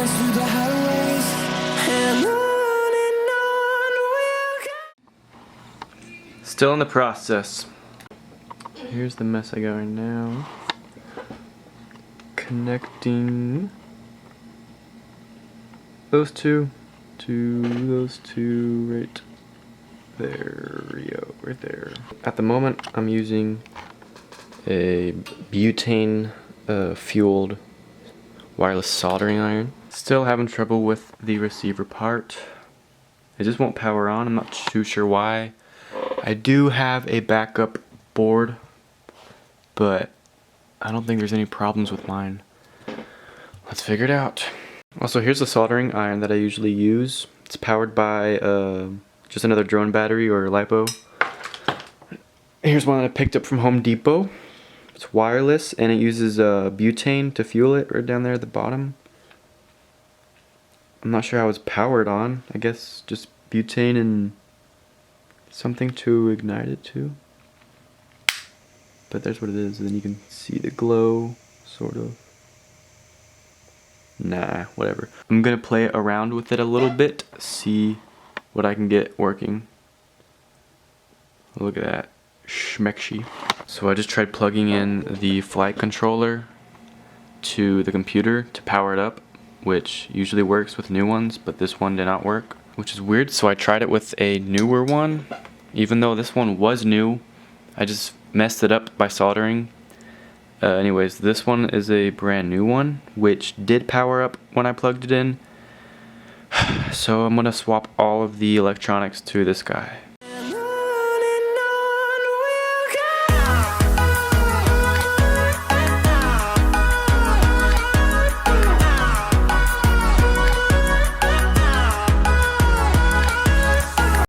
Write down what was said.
dance through the highways, and on we'll go. Still in the process. Here's the mess I got right now. Connecting those two to those two right there. Right there. At the moment, I'm using a butane fueled wireless soldering iron. Still having trouble with the receiver part. It just won't power on. I'm not too sure why. I do have a backup board, but I don't think there's any problems with mine. Let's figure it out. Also, here's the soldering iron that I usually use. It's powered by just another drone battery or LiPo. Here's one that I picked up from Home Depot. It's wireless and it uses butane to fuel it right down there at the bottom. I'm not sure how it's powered on. I guess just butane and something to ignite it to. But there's what it is, and then you can see the glow, sort of. Nah, whatever. I'm gonna play around with it a little bit, see what I can get working. Look at that, schmeckshy. So I just tried plugging in the flight controller to the computer to power it up, which usually works with new ones, but this one did not work, which is weird. So I tried it with a newer one, even though this one was new. I just messed it up by soldering. Anyways, this one is a brand new one, which did power up when I plugged it in. So I'm gonna swap all of the electronics to this guy.